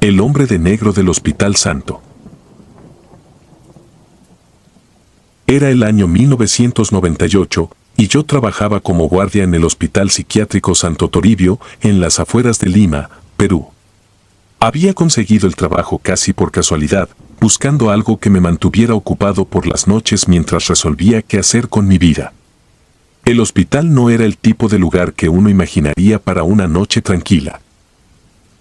El hombre de negro del Hospital Santo. Era el año 1998 y yo trabajaba como guardia en el Hospital Psiquiátrico Santo Toribio en las afueras de Lima, Perú. Había conseguido el trabajo casi por casualidad, buscando algo que me mantuviera ocupado por las noches mientras resolvía qué hacer con mi vida. El hospital no era el tipo de lugar que uno imaginaría para una noche tranquila.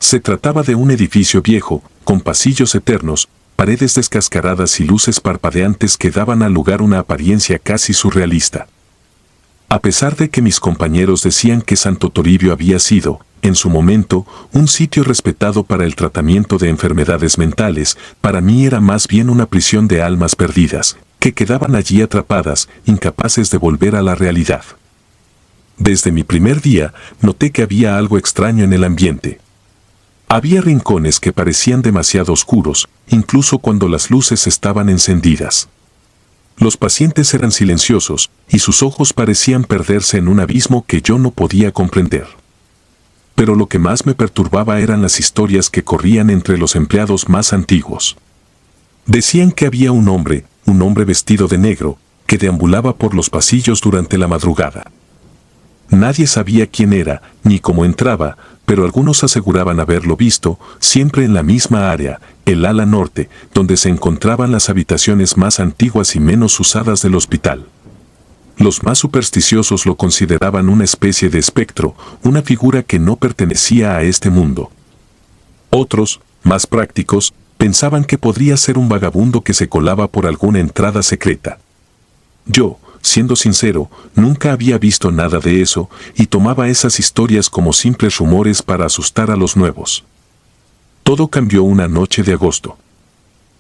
Se trataba de un edificio viejo, con pasillos eternos, paredes descascaradas y luces parpadeantes que daban al lugar una apariencia casi surrealista. A pesar de que mis compañeros decían que Santo Toribio había sido, en su momento, un sitio respetado para el tratamiento de enfermedades mentales, para mí era más bien una prisión de almas perdidas, que quedaban allí atrapadas, incapaces de volver a la realidad. Desde mi primer día, noté que había algo extraño en el ambiente. Había rincones que parecían demasiado oscuros, incluso cuando las luces estaban encendidas. Los pacientes eran silenciosos, y sus ojos parecían perderse en un abismo que yo no podía comprender. Pero lo que más me perturbaba eran las historias que corrían entre los empleados más antiguos. Decían que había un hombre vestido de negro, que deambulaba por los pasillos durante la madrugada. Nadie sabía quién era, ni cómo entraba, pero algunos aseguraban haberlo visto, siempre en la misma área, el ala norte, donde se encontraban las habitaciones más antiguas y menos usadas del hospital. Los más supersticiosos lo consideraban una especie de espectro, una figura que no pertenecía a este mundo. Otros, más prácticos, pensaban que podría ser un vagabundo que se colaba por alguna entrada secreta. Yo, siendo sincero, nunca había visto nada de eso y tomaba esas historias como simples rumores para asustar a los nuevos. Todo cambió una noche de agosto.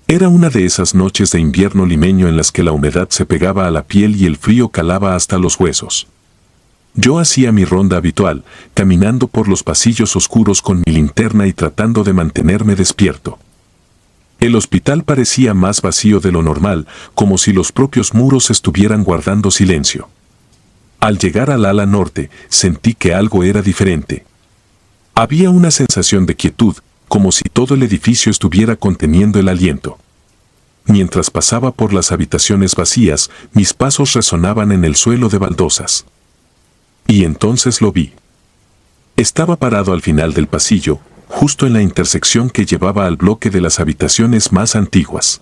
Era una de esas noches de invierno limeño en las que la humedad se pegaba a la piel y el frío calaba hasta los huesos. Yo hacía mi ronda habitual, caminando por los pasillos oscuros con mi linterna y tratando de mantenerme despierto. El hospital parecía más vacío de lo normal, como si los propios muros estuvieran guardando silencio. Al llegar al ala norte, sentí que algo era diferente. Había una sensación de quietud, como si todo el edificio estuviera conteniendo el aliento. Mientras pasaba por las habitaciones vacías, mis pasos resonaban en el suelo de baldosas. Y entonces lo vi. Estaba parado al final del pasillo, justo en la intersección que llevaba al bloque de las habitaciones más antiguas.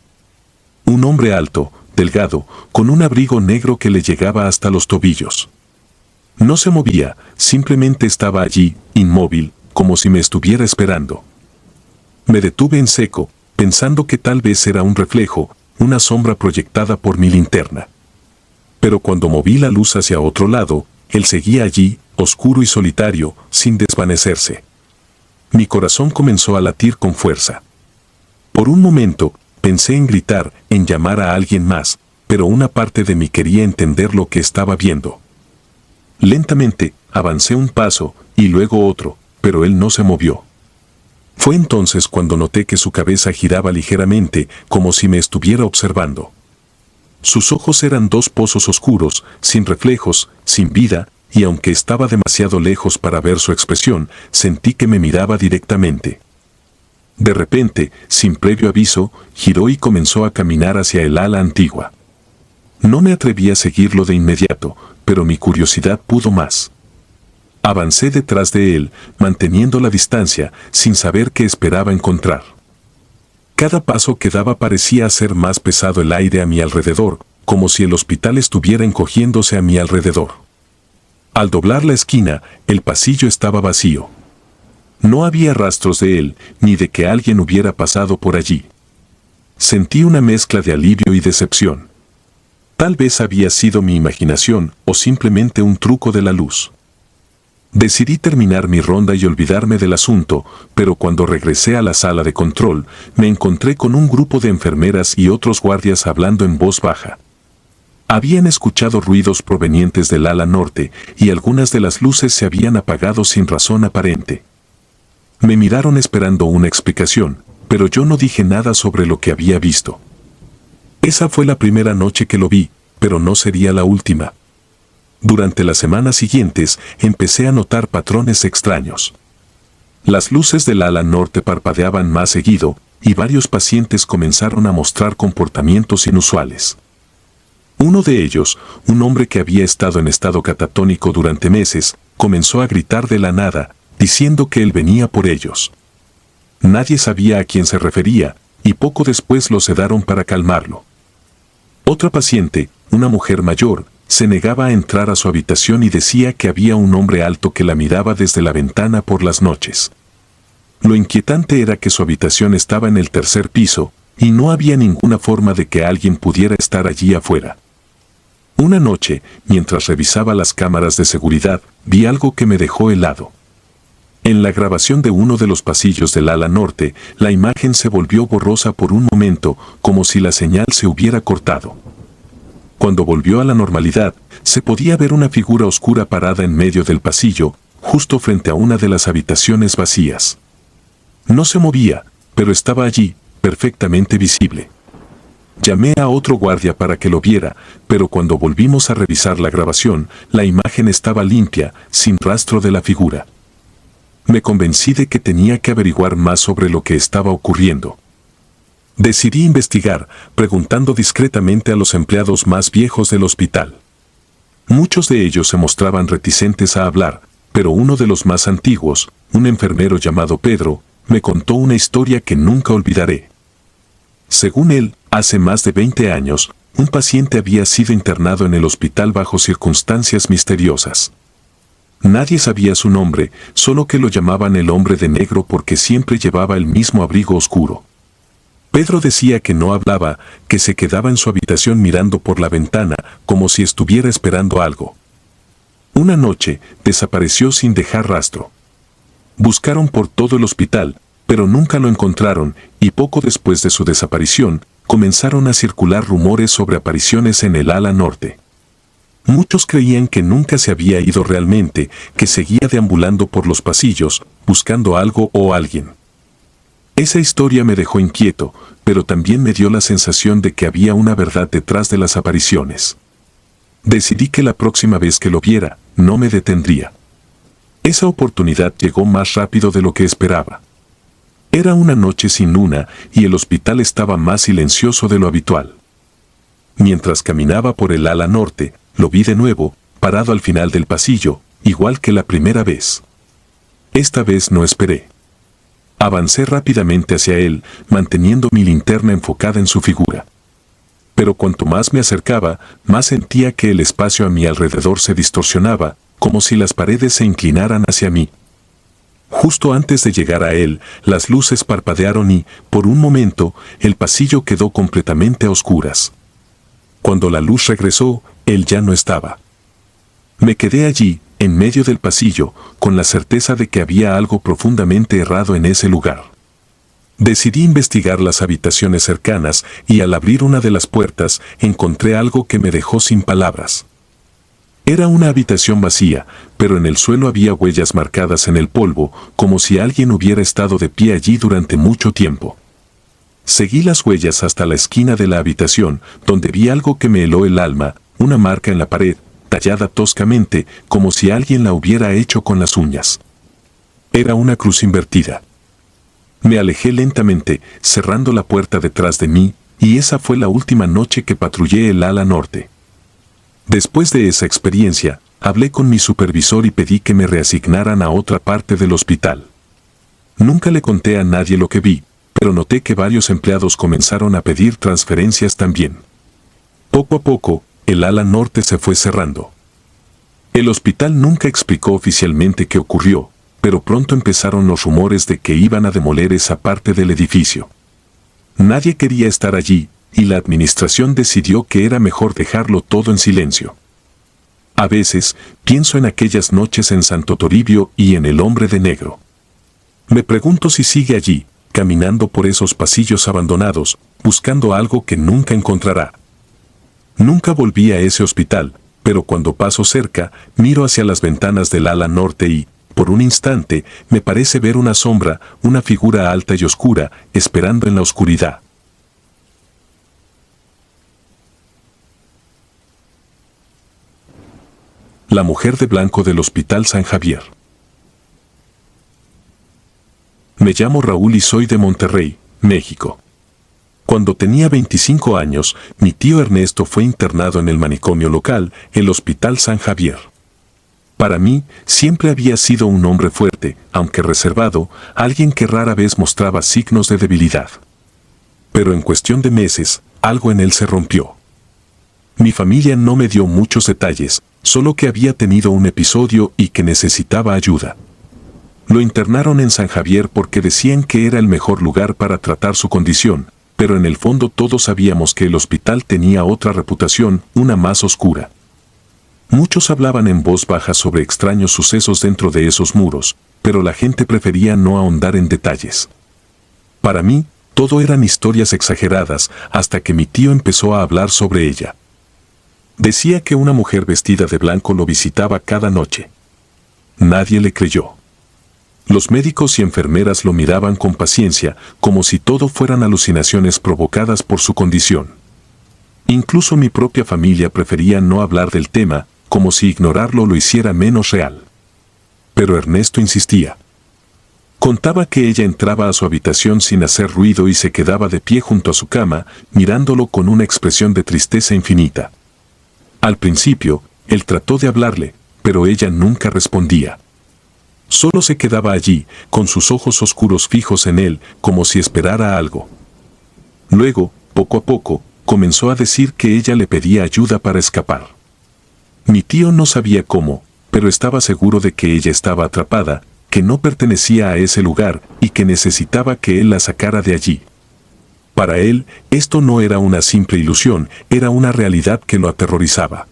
Un hombre alto, delgado, con un abrigo negro que le llegaba hasta los tobillos. No se movía, simplemente estaba allí, inmóvil, como si me estuviera esperando. Me detuve en seco, pensando que tal vez era un reflejo, una sombra proyectada por mi linterna. Pero cuando moví la luz hacia otro lado, él seguía allí, oscuro y solitario, sin desvanecerse. Mi corazón comenzó a latir con fuerza. Por un momento, pensé en gritar, en llamar a alguien más, pero una parte de mí quería entender lo que estaba viendo. Lentamente, avancé un paso, y luego otro, pero él no se movió. Fue entonces cuando noté que su cabeza giraba ligeramente, como si me estuviera observando. Sus ojos eran dos pozos oscuros, sin reflejos, sin vida, y aunque estaba demasiado lejos para ver su expresión, sentí que me miraba directamente. De repente, sin previo aviso, giró y comenzó a caminar hacia el ala antigua. No me atreví a seguirlo de inmediato, pero mi curiosidad pudo más. Avancé detrás de él, manteniendo la distancia, sin saber qué esperaba encontrar. Cada paso que daba parecía hacer más pesado el aire a mi alrededor, como si el hospital estuviera encogiéndose a mi alrededor. Al doblar la esquina, el pasillo estaba vacío. No había rastros de él, ni de que alguien hubiera pasado por allí. Sentí una mezcla de alivio y decepción. Tal vez había sido mi imaginación, o simplemente un truco de la luz. Decidí terminar mi ronda y olvidarme del asunto, pero cuando regresé a la sala de control, me encontré con un grupo de enfermeras y otros guardias hablando en voz baja. Habían escuchado ruidos provenientes del ala norte, y algunas de las luces se habían apagado sin razón aparente. Me miraron esperando una explicación, pero yo no dije nada sobre lo que había visto. Esa fue la primera noche que lo vi, pero no sería la última. Durante las semanas siguientes, empecé a notar patrones extraños. Las luces del ala norte parpadeaban más seguido, y varios pacientes comenzaron a mostrar comportamientos inusuales. Uno de ellos, un hombre que había estado en estado catatónico durante meses, comenzó a gritar de la nada, diciendo que él venía por ellos. Nadie sabía a quién se refería, y poco después lo sedaron para calmarlo. Otra paciente, una mujer mayor, se negaba a entrar a su habitación y decía que había un hombre alto que la miraba desde la ventana por las noches. Lo inquietante era que su habitación estaba en el tercer piso, y no había ninguna forma de que alguien pudiera estar allí afuera. Una noche, mientras revisaba las cámaras de seguridad, vi algo que me dejó helado. En la grabación de uno de los pasillos del ala norte, la imagen se volvió borrosa por un momento, como si la señal se hubiera cortado. Cuando volvió a la normalidad, se podía ver una figura oscura parada en medio del pasillo, justo frente a una de las habitaciones vacías. No se movía, pero estaba allí, perfectamente visible. Llamé a otro guardia para que lo viera, pero cuando volvimos a revisar la grabación, la imagen estaba limpia, sin rastro de la figura. Me convencí de que tenía que averiguar más sobre lo que estaba ocurriendo. Decidí investigar, preguntando discretamente a los empleados más viejos del hospital. Muchos de ellos se mostraban reticentes a hablar, pero uno de los más antiguos, un enfermero llamado Pedro, me contó una historia que nunca olvidaré. Según él, hace más de 20 años, un paciente había sido internado en el hospital bajo circunstancias misteriosas. Nadie sabía su nombre, solo que lo llamaban el hombre de negro porque siempre llevaba el mismo abrigo oscuro. Pedro decía que no hablaba, que se quedaba en su habitación mirando por la ventana, como si estuviera esperando algo. Una noche, desapareció sin dejar rastro. Buscaron por todo el hospital, pero nunca lo encontraron, y poco después de su desaparición, comenzaron a circular rumores sobre apariciones en el ala norte. Muchos creían que nunca se había ido realmente, que seguía deambulando por los pasillos, buscando algo o alguien. Esa historia me dejó inquieto, pero también me dio la sensación de que había una verdad detrás de las apariciones. Decidí que la próxima vez que lo viera, no me detendría. Esa oportunidad llegó más rápido de lo que esperaba. Era una noche sin luna y el hospital estaba más silencioso de lo habitual. Mientras caminaba por el ala norte, lo vi de nuevo, parado al final del pasillo, igual que la primera vez. Esta vez no esperé. Avancé rápidamente hacia él, manteniendo mi linterna enfocada en su figura. Pero cuanto más me acercaba, más sentía que el espacio a mi alrededor se distorsionaba, como si las paredes se inclinaran hacia mí. Justo antes de llegar a él, las luces parpadearon y, por un momento, el pasillo quedó completamente a oscuras. Cuando la luz regresó, él ya no estaba. Me quedé allí, en medio del pasillo, con la certeza de que había algo profundamente errado en ese lugar. Decidí investigar las habitaciones cercanas y al abrir una de las puertas, encontré algo que me dejó sin palabras. Era una habitación vacía, pero en el suelo había huellas marcadas en el polvo, como si alguien hubiera estado de pie allí durante mucho tiempo. Seguí las huellas hasta la esquina de la habitación, donde vi algo que me heló el alma, una marca en la pared, tallada toscamente, como si alguien la hubiera hecho con las uñas. Era una cruz invertida. Me alejé lentamente, cerrando la puerta detrás de mí, y esa fue la última noche que patrullé el ala norte. Después de esa experiencia, hablé con mi supervisor y pedí que me reasignaran a otra parte del hospital. Nunca le conté a nadie lo que vi, pero noté que varios empleados comenzaron a pedir transferencias también. Poco a poco, el ala norte se fue cerrando. El hospital nunca explicó oficialmente qué ocurrió, pero pronto empezaron los rumores de que iban a demoler esa parte del edificio. Nadie quería estar allí, y la administración decidió que era mejor dejarlo todo en silencio. A veces, pienso en aquellas noches en Santo Toribio y en el hombre de negro. Me pregunto si sigue allí, caminando por esos pasillos abandonados, buscando algo que nunca encontrará. Nunca volví a ese hospital, pero cuando paso cerca, miro hacia las ventanas del ala norte y, por un instante, me parece ver una sombra, una figura alta y oscura, esperando en la oscuridad. La mujer de blanco del Hospital San Javier. Me llamo Raúl y soy de Monterrey, México. Cuando tenía 25 años, mi tío Ernesto fue internado en el manicomio local, el Hospital San Javier. Para mí, siempre había sido un hombre fuerte, aunque reservado, alguien que rara vez mostraba signos de debilidad. Pero en cuestión de meses, algo en él se rompió. Mi familia no me dio muchos detalles, solo que había tenido un episodio y que necesitaba ayuda. Lo internaron en San Javier porque decían que era el mejor lugar para tratar su condición, pero en el fondo todos sabíamos que el hospital tenía otra reputación, una más oscura. Muchos hablaban en voz baja sobre extraños sucesos dentro de esos muros, pero la gente prefería no ahondar en detalles. Para mí, todo eran historias exageradas hasta que mi tío empezó a hablar sobre ella. Decía que una mujer vestida de blanco lo visitaba cada noche. Nadie le creyó. Los médicos y enfermeras lo miraban con paciencia, como si todo fueran alucinaciones provocadas por su condición. Incluso mi propia familia prefería no hablar del tema, como si ignorarlo lo hiciera menos real. Pero Ernesto insistía. Contaba que ella entraba a su habitación sin hacer ruido y se quedaba de pie junto a su cama, mirándolo con una expresión de tristeza infinita. Al principio, él trató de hablarle, pero ella nunca respondía. Solo se quedaba allí, con sus ojos oscuros fijos en él, como si esperara algo. Luego, poco a poco, comenzó a decir que ella le pedía ayuda para escapar. Mi tío no sabía cómo, pero estaba seguro de que ella estaba atrapada, que no pertenecía a ese lugar y que necesitaba que él la sacara de allí. Para él, esto no era una simple ilusión, era una realidad que lo aterrorizaba.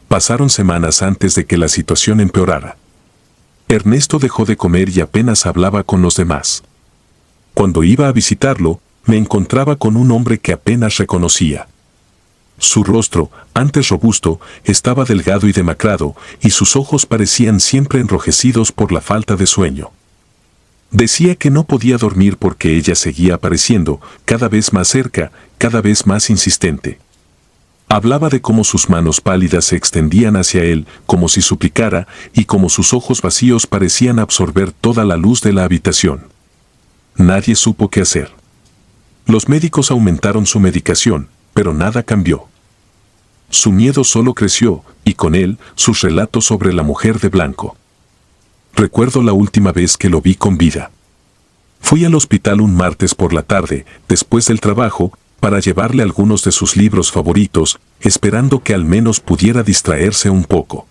Pasaron semanas antes de que la situación empeorara. Ernesto dejó de comer y apenas hablaba con los demás. Cuando iba a visitarlo, me encontraba con un hombre que apenas reconocía. Su rostro, antes robusto, estaba delgado y demacrado, y sus ojos parecían siempre enrojecidos por la falta de sueño. Decía que no podía dormir porque ella seguía apareciendo, cada vez más cerca, cada vez más insistente. Hablaba de cómo sus manos pálidas se extendían hacia él, como si suplicara, y cómo sus ojos vacíos parecían absorber toda la luz de la habitación. Nadie supo qué hacer. Los médicos aumentaron su medicación, pero nada cambió. Su miedo solo creció, y con él, sus relatos sobre la mujer de blanco. Recuerdo la última vez que lo vi con vida. Fui al hospital un martes por la tarde, después del trabajo, para llevarle algunos de sus libros favoritos, esperando que al menos pudiera distraerse un poco.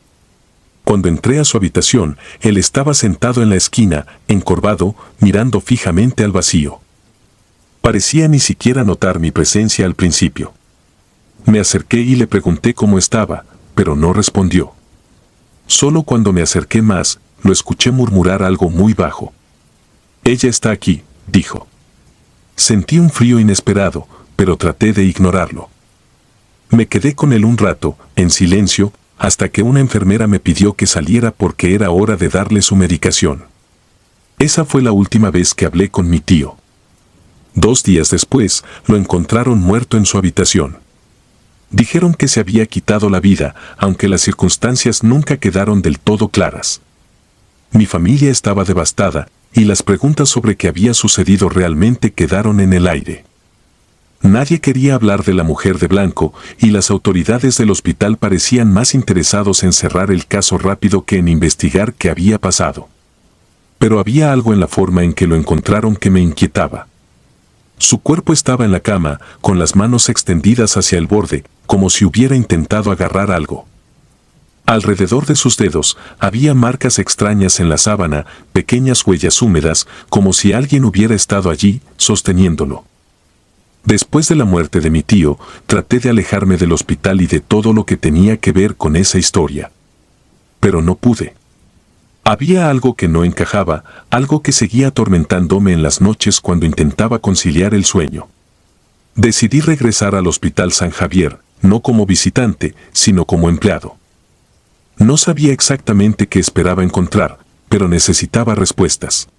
Cuando entré a su habitación, él estaba sentado en la esquina, encorvado, mirando fijamente al vacío. Parecía ni siquiera notar mi presencia al principio. Me acerqué y le pregunté cómo estaba, pero no respondió. Solo cuando me acerqué más, lo escuché murmurar algo muy bajo. «Ella está aquí», dijo. Sentí un frío inesperado, pero traté de ignorarlo. Me quedé con él un rato, en silencio, hasta que una enfermera me pidió que saliera porque era hora de darle su medicación. Esa fue la última vez que hablé con mi tío. 2 días después, lo encontraron muerto en su habitación. Dijeron que se había quitado la vida, aunque las circunstancias nunca quedaron del todo claras. Mi familia estaba devastada, y las preguntas sobre qué había sucedido realmente quedaron en el aire. Nadie quería hablar de la mujer de blanco, y las autoridades del hospital parecían más interesados en cerrar el caso rápido que en investigar qué había pasado. Pero había algo en la forma en que lo encontraron que me inquietaba. Su cuerpo estaba en la cama, con las manos extendidas hacia el borde, como si hubiera intentado agarrar algo. Alrededor de sus dedos había marcas extrañas en la sábana, pequeñas huellas húmedas, como si alguien hubiera estado allí, sosteniéndolo. Después de la muerte de mi tío, traté de alejarme del hospital y de todo lo que tenía que ver con esa historia. Pero no pude. Había algo que no encajaba, algo que seguía atormentándome en las noches cuando intentaba conciliar el sueño. Decidí regresar al Hospital San Javier, no como visitante, sino como empleado. No sabía exactamente qué esperaba encontrar, pero necesitaba respuestas.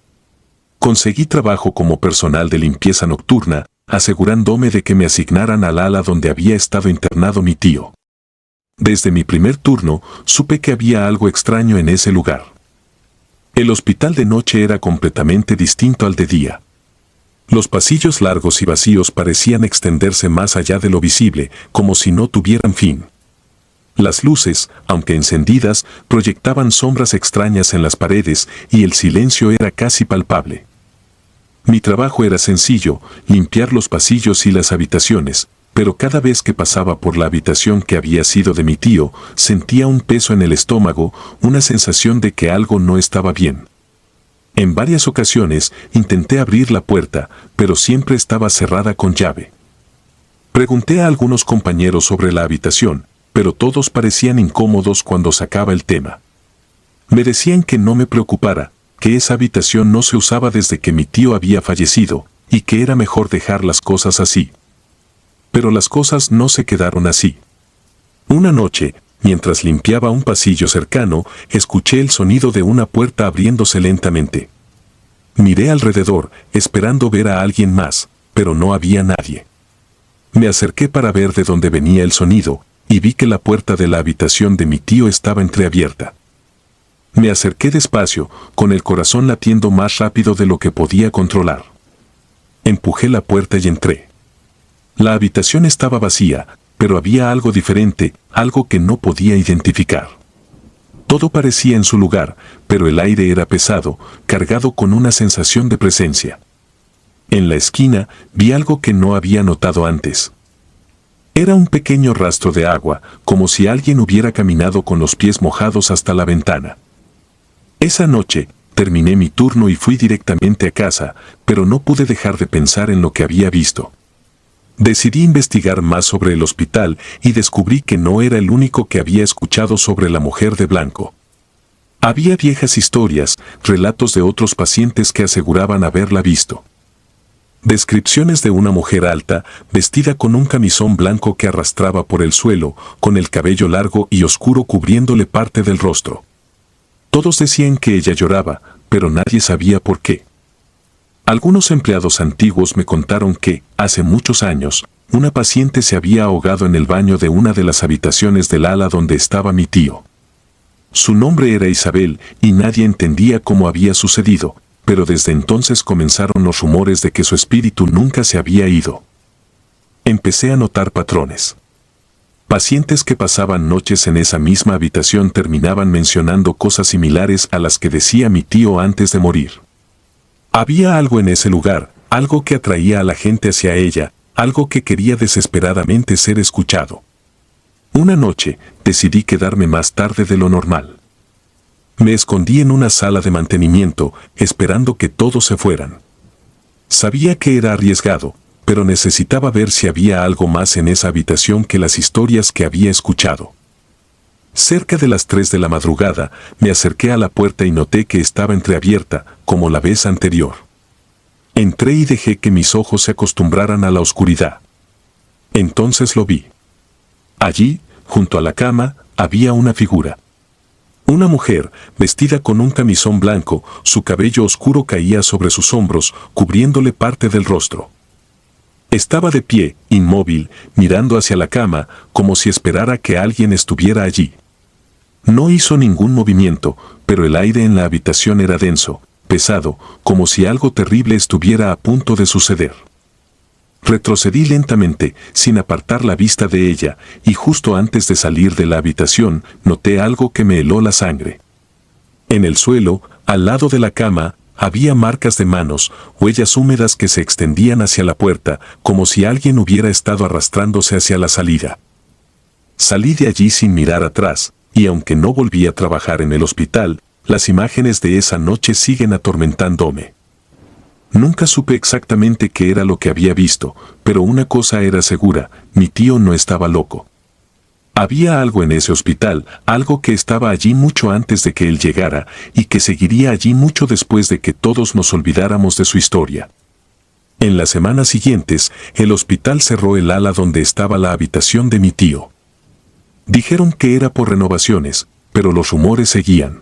Conseguí trabajo como personal de limpieza nocturna, asegurándome de que me asignaran al ala donde había estado internado mi tío. Desde mi primer turno, supe que había algo extraño en ese lugar. El hospital de noche era completamente distinto al de día. Los pasillos largos y vacíos parecían extenderse más allá de lo visible, como si no tuvieran fin. Las luces, aunque encendidas, proyectaban sombras extrañas en las paredes y el silencio era casi palpable. Mi trabajo era sencillo, limpiar los pasillos y las habitaciones, pero cada vez que pasaba por la habitación que había sido de mi tío, sentía un peso en el estómago, una sensación de que algo no estaba bien. En varias ocasiones intenté abrir la puerta, pero siempre estaba cerrada con llave. Pregunté a algunos compañeros sobre la habitación, pero todos parecían incómodos cuando sacaba el tema. Me decían que no me preocupara, que esa habitación no se usaba desde que mi tío había fallecido, y que era mejor dejar las cosas así. Pero las cosas no se quedaron así. Una noche, mientras limpiaba un pasillo cercano, escuché el sonido de una puerta abriéndose lentamente. Miré alrededor, esperando ver a alguien más, pero no había nadie. Me acerqué para ver de dónde venía el sonido, y vi que la puerta de la habitación de mi tío estaba entreabierta. Me acerqué despacio, con el corazón latiendo más rápido de lo que podía controlar. Empujé la puerta y entré. La habitación estaba vacía, pero había algo diferente, algo que no podía identificar. Todo parecía en su lugar, pero el aire era pesado, cargado con una sensación de presencia. En la esquina vi algo que no había notado antes. Era un pequeño rastro de agua, como si alguien hubiera caminado con los pies mojados hasta la ventana. Esa noche, terminé mi turno y fui directamente a casa, pero no pude dejar de pensar en lo que había visto. Decidí investigar más sobre el hospital y descubrí que no era el único que había escuchado sobre la mujer de blanco. Había viejas historias, relatos de otros pacientes que aseguraban haberla visto. Descripciones de una mujer alta, vestida con un camisón blanco que arrastraba por el suelo, con el cabello largo y oscuro cubriéndole parte del rostro. Todos decían que ella lloraba, pero nadie sabía por qué. Algunos empleados antiguos me contaron que, hace muchos años, una paciente se había ahogado en el baño de una de las habitaciones del ala donde estaba mi tío. Su nombre era Isabel y nadie entendía cómo había sucedido, pero desde entonces comenzaron los rumores de que su espíritu nunca se había ido. Empecé a notar patrones. Pacientes que pasaban noches en esa misma habitación terminaban mencionando cosas similares a las que decía mi tío antes de morir. Había algo en ese lugar, algo que atraía a la gente hacia ella, algo que quería desesperadamente ser escuchado. Una noche, decidí quedarme más tarde de lo normal. Me escondí en una sala de mantenimiento, esperando que todos se fueran. Sabía que era arriesgado, pero necesitaba ver si había algo más en esa habitación que las historias que había escuchado. Cerca de las 3 de la madrugada, me acerqué a la puerta y noté que estaba entreabierta, como la vez anterior. Entré y dejé que mis ojos se acostumbraran a la oscuridad. Entonces lo vi. Allí, junto a la cama, había una figura. Una mujer, vestida con un camisón blanco, su cabello oscuro caía sobre sus hombros, cubriéndole parte del rostro. Estaba de pie, inmóvil, mirando hacia la cama, como si esperara que alguien estuviera allí. No hizo ningún movimiento, pero el aire en la habitación era denso, pesado, como si algo terrible estuviera a punto de suceder. Retrocedí lentamente, sin apartar la vista de ella, y justo antes de salir de la habitación, noté algo que me heló la sangre. En el suelo, al lado de la cama, había marcas de manos, huellas húmedas que se extendían hacia la puerta, como si alguien hubiera estado arrastrándose hacia la salida. Salí de allí sin mirar atrás, y aunque no volví a trabajar en el hospital, las imágenes de esa noche siguen atormentándome. Nunca supe exactamente qué era lo que había visto, pero una cosa era segura, mi tío no estaba loco. Había algo en ese hospital, algo que estaba allí mucho antes de que él llegara, y que seguiría allí mucho después de que todos nos olvidáramos de su historia. En las semanas siguientes, el hospital cerró el ala donde estaba la habitación de mi tío. Dijeron que era por renovaciones, pero los rumores seguían.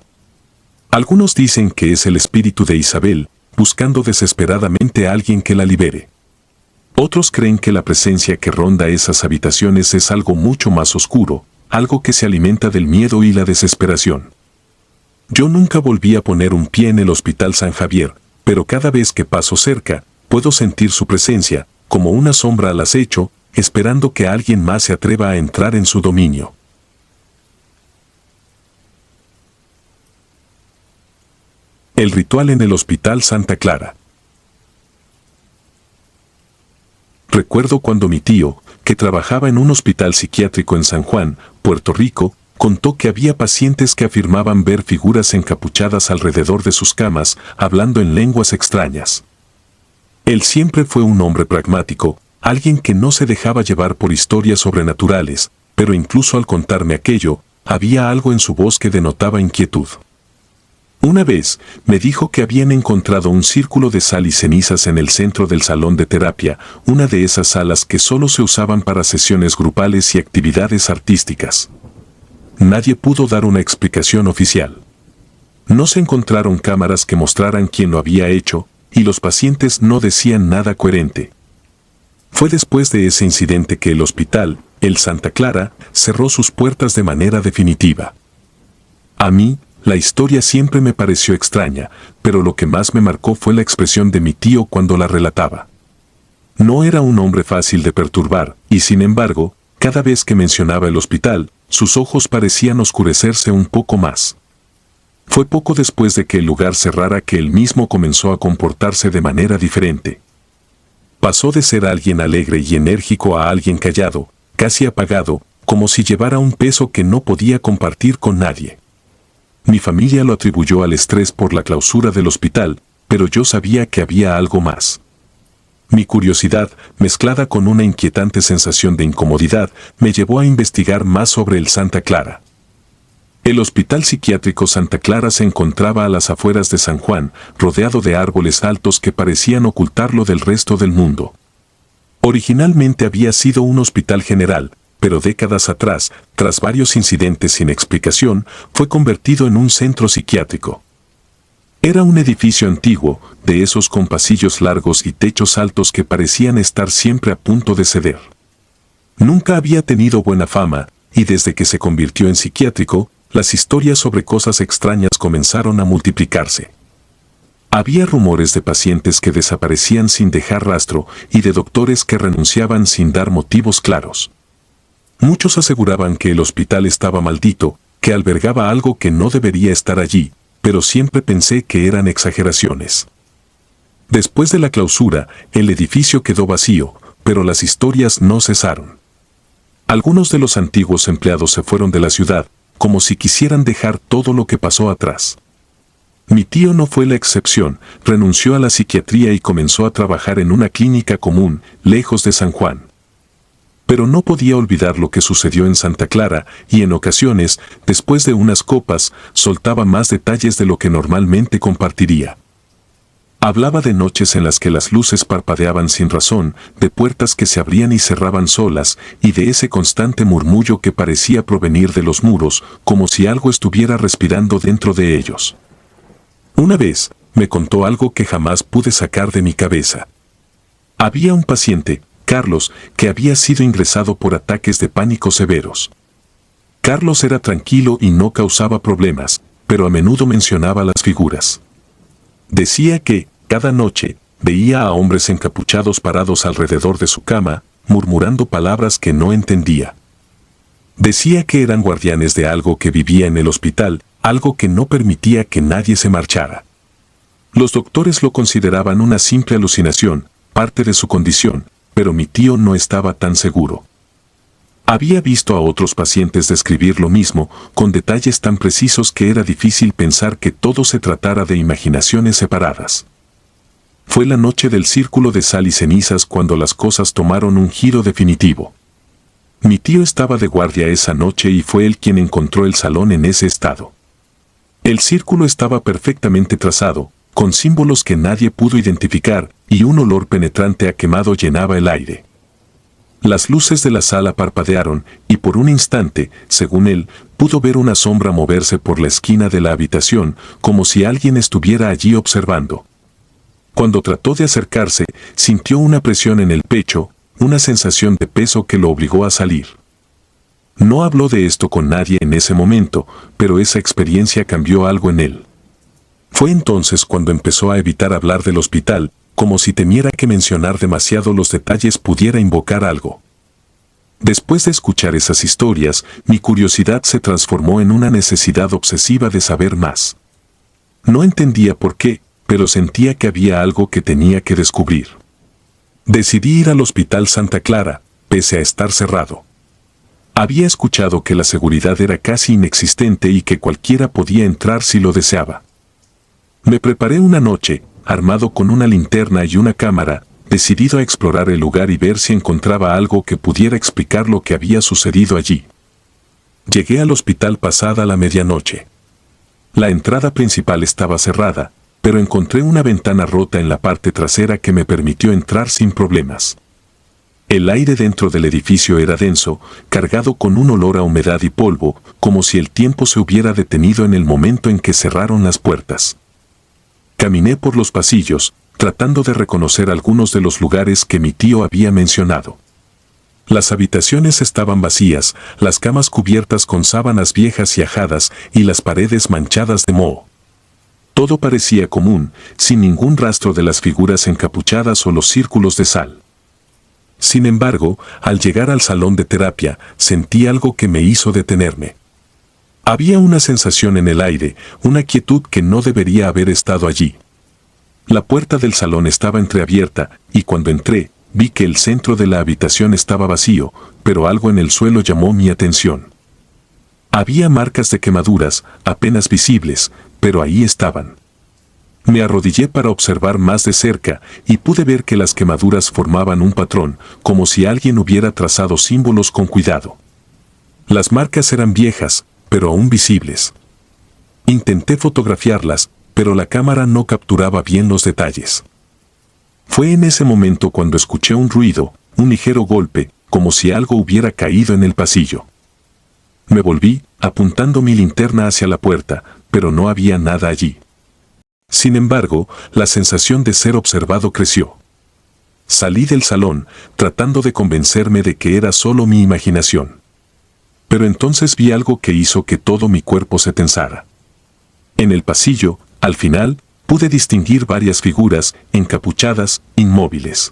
Algunos dicen que es el espíritu de Isabel, buscando desesperadamente a alguien que la libere. Otros creen que la presencia que ronda esas habitaciones es algo mucho más oscuro, algo que se alimenta del miedo y la desesperación. Yo nunca volví a poner un pie en el Hospital San Javier, pero cada vez que paso cerca, puedo sentir su presencia, como una sombra al acecho, esperando que alguien más se atreva a entrar en su dominio. El ritual en el Hospital Santa Clara. Recuerdo cuando mi tío, que trabajaba en un hospital psiquiátrico en San Juan, Puerto Rico, contó que había pacientes que afirmaban ver figuras encapuchadas alrededor de sus camas, hablando en lenguas extrañas. Él siempre fue un hombre pragmático, alguien que no se dejaba llevar por historias sobrenaturales, pero incluso al contarme aquello, había algo en su voz que denotaba inquietud. Una vez, me dijo que habían encontrado un círculo de sal y cenizas en el centro del salón de terapia, una de esas salas que solo se usaban para sesiones grupales y actividades artísticas. Nadie pudo dar una explicación oficial. No se encontraron cámaras que mostraran quién lo había hecho, y los pacientes no decían nada coherente. Fue después de ese incidente que el hospital, el Santa Clara, cerró sus puertas de manera definitiva. A mí, la historia siempre me pareció extraña, pero lo que más me marcó fue la expresión de mi tío cuando la relataba. No era un hombre fácil de perturbar, y sin embargo, cada vez que mencionaba el hospital, sus ojos parecían oscurecerse un poco más. Fue poco después de que el lugar cerrara que él mismo comenzó a comportarse de manera diferente. Pasó de ser alguien alegre y enérgico a alguien callado, casi apagado, como si llevara un peso que no podía compartir con nadie. Mi familia lo atribuyó al estrés por la clausura del hospital, pero yo sabía que había algo más. Mi curiosidad, mezclada con una inquietante sensación de incomodidad, me llevó a investigar más sobre el Santa Clara. El Hospital Psiquiátrico Santa Clara se encontraba a las afueras de San Juan, rodeado de árboles altos que parecían ocultarlo del resto del mundo. Originalmente había sido un hospital general, pero décadas atrás, tras varios incidentes sin explicación, fue convertido en un centro psiquiátrico. Era un edificio antiguo, de esos con pasillos largos y techos altos que parecían estar siempre a punto de ceder. Nunca había tenido buena fama, y desde que se convirtió en psiquiátrico, las historias sobre cosas extrañas comenzaron a multiplicarse. Había rumores de pacientes que desaparecían sin dejar rastro y de doctores que renunciaban sin dar motivos claros. Muchos aseguraban que el hospital estaba maldito, que albergaba algo que no debería estar allí, pero siempre pensé que eran exageraciones. Después de la clausura, el edificio quedó vacío, pero las historias no cesaron. Algunos de los antiguos empleados se fueron de la ciudad, como si quisieran dejar todo lo que pasó atrás. Mi tío no fue la excepción, renunció a la psiquiatría y comenzó a trabajar en una clínica común, lejos de San Juan. Pero no podía olvidar lo que sucedió en Santa Clara, y en ocasiones, después de unas copas, soltaba más detalles de lo que normalmente compartiría. Hablaba de noches en las que las luces parpadeaban sin razón, de puertas que se abrían y cerraban solas, y de ese constante murmullo que parecía provenir de los muros, como si algo estuviera respirando dentro de ellos. Una vez, me contó algo que jamás pude sacar de mi cabeza. Había un paciente, Carlos, que había sido ingresado por ataques de pánico severos. Carlos era tranquilo y no causaba problemas, pero a menudo mencionaba las figuras. Decía que, cada noche, veía a hombres encapuchados parados alrededor de su cama, murmurando palabras que no entendía. Decía que eran guardianes de algo que vivía en el hospital, algo que no permitía que nadie se marchara. Los doctores lo consideraban una simple alucinación, parte de su condición, pero mi tío no estaba tan seguro. Había visto a otros pacientes describir lo mismo, con detalles tan precisos que era difícil pensar que todo se tratara de imaginaciones separadas. Fue la noche del círculo de sal y cenizas cuando las cosas tomaron un giro definitivo. Mi tío estaba de guardia esa noche y fue él quien encontró el salón en ese estado. El círculo estaba perfectamente trazado, con símbolos que nadie pudo identificar, y un olor penetrante a quemado llenaba el aire. Las luces de la sala parpadearon, y por un instante, según él, pudo ver una sombra moverse por la esquina de la habitación, como si alguien estuviera allí observando. Cuando trató de acercarse, sintió una presión en el pecho, una sensación de peso que lo obligó a salir. No habló de esto con nadie en ese momento, pero esa experiencia cambió algo en él. Fue entonces cuando empezó a evitar hablar del hospital, como si temiera que mencionar demasiado los detalles pudiera invocar algo. Después de escuchar esas historias, mi curiosidad se transformó en una necesidad obsesiva de saber más. No entendía por qué, pero sentía que había algo que tenía que descubrir. Decidí ir al Hospital Santa Clara, pese a estar cerrado. Había escuchado que la seguridad era casi inexistente y que cualquiera podía entrar si lo deseaba. Me preparé una noche, armado con una linterna y una cámara, decidido a explorar el lugar y ver si encontraba algo que pudiera explicar lo que había sucedido allí. Llegué al hospital pasada la medianoche. La entrada principal estaba cerrada, pero encontré una ventana rota en la parte trasera que me permitió entrar sin problemas. El aire dentro del edificio era denso, cargado con un olor a humedad y polvo, como si el tiempo se hubiera detenido en el momento en que cerraron las puertas. Caminé por los pasillos, tratando de reconocer algunos de los lugares que mi tío había mencionado. Las habitaciones estaban vacías, las camas cubiertas con sábanas viejas y ajadas y las paredes manchadas de moho. Todo parecía común, sin ningún rastro de las figuras encapuchadas o los círculos de sal. Sin embargo, al llegar al salón de terapia, sentí algo que me hizo detenerme. Había una sensación en el aire, una quietud que no debería haber estado allí. La puerta del salón estaba entreabierta, y cuando entré, vi que el centro de la habitación estaba vacío, pero algo en el suelo llamó mi atención. Había marcas de quemaduras, apenas visibles, pero ahí estaban. Me arrodillé para observar más de cerca, y pude ver que las quemaduras formaban un patrón, como si alguien hubiera trazado símbolos con cuidado. Las marcas eran viejas, pero aún visibles. Intenté fotografiarlas, pero la cámara no capturaba bien los detalles. Fue en ese momento cuando escuché un ruido, un ligero golpe, como si algo hubiera caído en el pasillo. Me volví, apuntando mi linterna hacia la puerta, pero no había nada allí. Sin embargo, la sensación de ser observado creció. Salí del salón, tratando de convencerme de que era solo mi imaginación. Pero entonces vi algo que hizo que todo mi cuerpo se tensara. En el pasillo, al final, pude distinguir varias figuras, encapuchadas, inmóviles.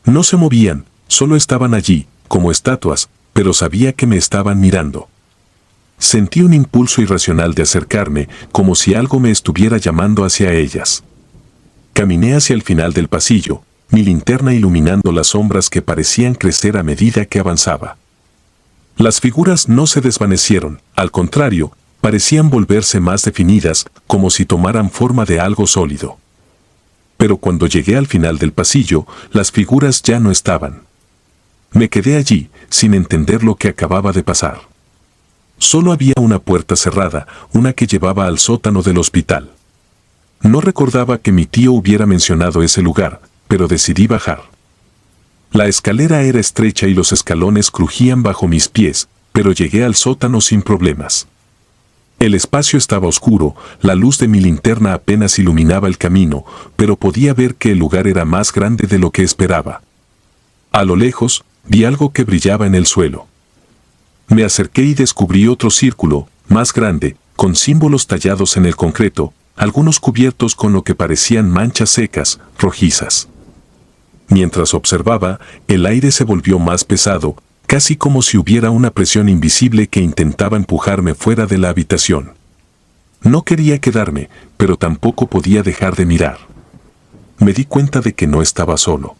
No se movían, solo estaban allí, como estatuas, pero sabía que me estaban mirando. Sentí un impulso irracional de acercarme, como si algo me estuviera llamando hacia ellas. Caminé hacia el final del pasillo, mi linterna iluminando las sombras que parecían crecer a medida que avanzaba. Las figuras no se desvanecieron, al contrario, parecían volverse más definidas, como si tomaran forma de algo sólido. Pero cuando llegué al final del pasillo, las figuras ya no estaban. Me quedé allí, sin entender lo que acababa de pasar. Solo había una puerta cerrada, una que llevaba al sótano del hospital. No recordaba que mi tío hubiera mencionado ese lugar, pero decidí bajar. La escalera era estrecha y los escalones crujían bajo mis pies, pero llegué al sótano sin problemas. El espacio estaba oscuro, la luz de mi linterna apenas iluminaba el camino, pero podía ver que el lugar era más grande de lo que esperaba. A lo lejos, vi algo que brillaba en el suelo. Me acerqué y descubrí otro círculo, más grande, con símbolos tallados en el concreto, algunos cubiertos con lo que parecían manchas secas, rojizas. Mientras observaba, el aire se volvió más pesado, casi como si hubiera una presión invisible que intentaba empujarme fuera de la habitación. No quería quedarme, pero tampoco podía dejar de mirar. Me di cuenta de que no estaba solo.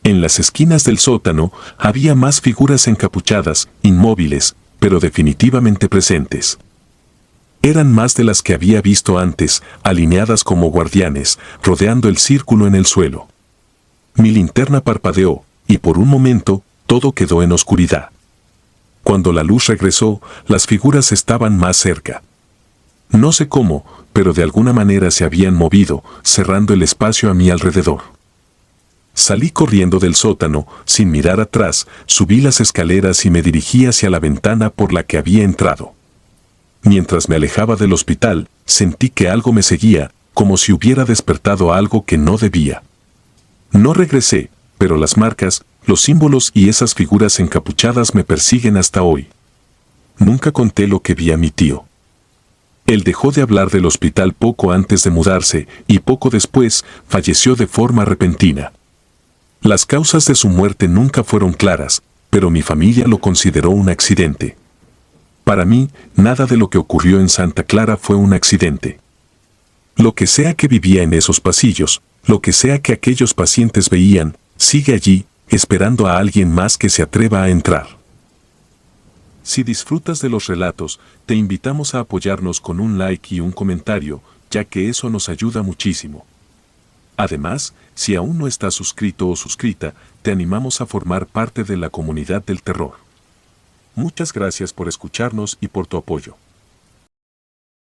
En las esquinas del sótano había más figuras encapuchadas, inmóviles, pero definitivamente presentes. Eran más de las que había visto antes, alineadas como guardianes, rodeando el círculo en el suelo. Mi linterna parpadeó, y por un momento, todo quedó en oscuridad. Cuando la luz regresó, las figuras estaban más cerca. No sé cómo, pero de alguna manera se habían movido, cerrando el espacio a mi alrededor. Salí corriendo del sótano, sin mirar atrás, subí las escaleras y me dirigí hacia la ventana por la que había entrado. Mientras me alejaba del hospital, sentí que algo me seguía, como si hubiera despertado algo que no debía. No regresé, pero las marcas, los símbolos y esas figuras encapuchadas me persiguen hasta hoy. Nunca conté lo que vi a mi tío. Él dejó de hablar del hospital poco antes de mudarse y poco después falleció de forma repentina. Las causas de su muerte nunca fueron claras, pero mi familia lo consideró un accidente. Para mí, nada de lo que ocurrió en Santa Clara fue un accidente. Lo que sea que vivía en esos pasillos, lo que sea que aquellos pacientes veían, sigue allí, esperando a alguien más que se atreva a entrar. Si disfrutas de los relatos, te invitamos a apoyarnos con un like y un comentario, ya que eso nos ayuda muchísimo. Además, si aún no estás suscrito o suscrita, te animamos a formar parte de la comunidad del terror. Muchas gracias por escucharnos y por tu apoyo.